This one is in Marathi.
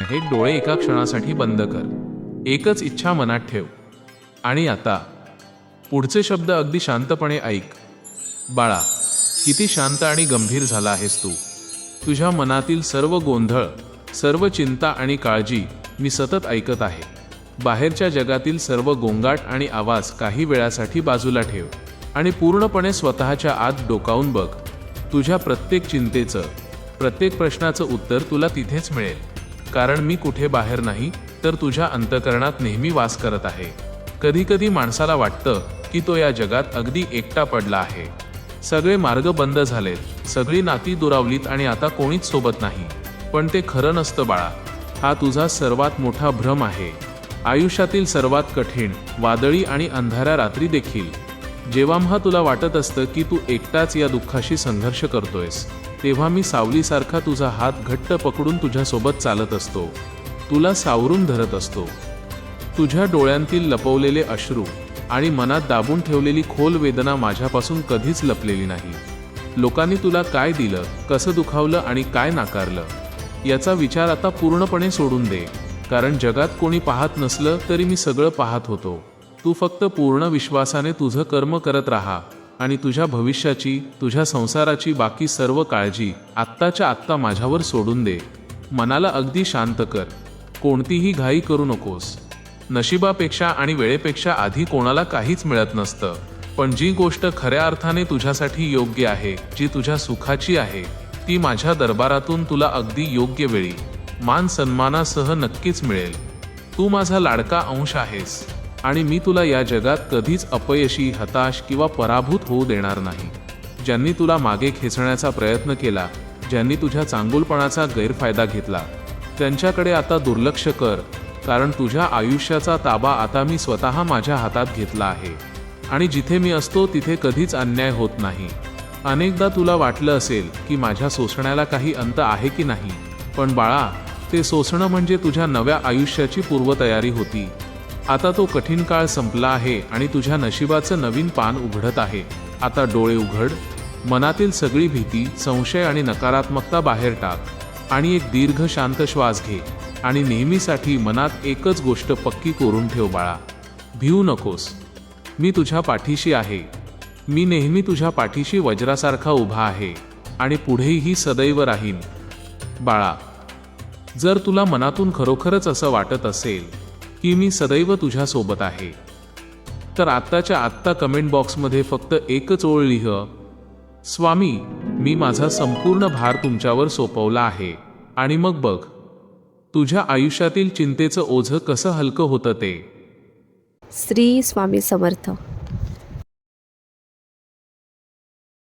हे डोळे एका क्षणासाठी बंद कर. एकच इच्छा मनात ठेव. आणि आता पुढचे शब्द अगदी शांतपणे ऐक. बाळा, किती शांत आणि गंभीर झाला आहेस तू. तुझ्या मनातील सर्व गोंधळ, सर्व चिंता आणि काळजी मी सतत ऐकत आहे. बाहेरच्या जगातील सर्व गोंगाट आणि आवाज काही वेळासाठी बाजूला ठेव आणि पूर्णपणे स्वतःच्या आत डोकावून बघ. तुझ्या प्रत्येक चिंतेचं, प्रत्येक प्रश्नाचं उत्तर तुला तिथेच मिळेल. कारण मी कुठे बाहेर नाही, तर तुझ्या अंतःकरणात नेहमी वास करत आहे. कधीकधी माणसाला वाटतं की तो या जगात अगदी एकटा पडला आहे. सगळे मार्ग बंद झालेत, सगळी नाती दुरावलीत आणि आता कोणीच सोबत नाही. पण ते खरं नसतं बाळा. हा तुझा सर्वात मोठा भ्रम आहे. आयुष्यातील सर्वात कठीण, वादळी आणि अंधाऱ्या रात्री देखील जेव्हा तुला वाटत असतं की तू एकटाच या दुःखाशी संघर्ष करतोयस, तेव्हा मी सावलीसारखा तुझा हात घट्ट पकडून तुझ्यासोबत चालत असतो. तुला सावरून धरत असतो. तुझ्या डोळ्यांतील लपवलेले अश्रू आणि मनात दाबून ठेवलेली खोल वेदना माझ्यापासून कधीच लपलेली नाही. लोकांनी तुला काय दिलं, कसं दुखावलं आणि काय नाकारलं, याचा विचार आता पूर्णपणे सोडून दे. कारण जगात कोणी पाहत नसलं तरी मी सगळं पाहत होतो. तू फक्त पूर्ण विश्वासाने तुझं कर्म करत राहा आणि तुझ्या भविष्याची, तुझ्या संसाराची बाकी सर्व काळजी आत्ताच्या आत्ता माझ्यावर सोडून दे. मनाला अगदी शांत कर. कोणतीही घाई करू नकोस. नशिबापेक्षा आणि वेळेपेक्षा आधी कोणाला काहीच मिळत नसतं. पण जी गोष्ट खऱ्या अर्थाने तुझ्यासाठी योग्य आहे, जी तुझ्या सुखाची आहे, ती माझ्या दरबारातून तुला अगदी योग्य वेळी, मान सन्मानासह नक्कीच मिळेल. तू माझा लाडका अंश आहेस आणि मी तुला या जगात कधीच अपयशी, हताश किंवा पराभूत होऊ देणार नाही. ज्यांनी तुला मागे खेचण्याचा प्रयत्न केला, ज्यांनी तुझ्या चांगुलपणाचा गैरफायदा घेतला, त्यांच्याकडे आता दुर्लक्ष कर. कारण तुझ्या आयुष्याचा ताबा आता मी स्वतः माझ्या हातात घेतला आहे. आणि जिथे मी असतो तिथे कधीच अन्याय होत नाही. अनेकदा तुला वाटलं असेल की माझ्या सोसण्याला काही अंत आहे की नाही, पण बाळा, ते सोसणं म्हणजे तुझ्या नव्या आयुष्याची पूर्वतयारी होती. आता तो कठीण काळ संपला आहे आणि तुझ्या नशिबाचं नवीन पान उघडत आहे. आता डोळे उघड. मनातील सगळी भीती, संशय आणि नकारात्मकता बाहेर टाक आणि एक दीर्घ शांत श्वास घे. आणि नेहमीसाठी मनात एकच गोष्ट पक्की करून ठेव बाळा, भिवू नकोस. मी तुझ्या पाठीशी आहे. मी नेहमी तुझ्या पाठीशी वज्रासारखा उभा आहे आणि पुढेही सदैव राहीन. बाळा, जर तुला मनातून खरोखरच असं वाटत असेल की मी सदैव तुझ्यासोबत आहे, तर आत्ताच्या आत्ता कमेंट बॉक्समध्ये फक्त एकच ओळ लिह, स्वामी, मी माझा संपूर्ण भार तुमच्यावर सोपवला आहे. आणि मग बघ, तुझ्या आयुष्यातील चिंतेचं ओझं कसं हलकं होतं ते. श्री स्वामी समर्थ.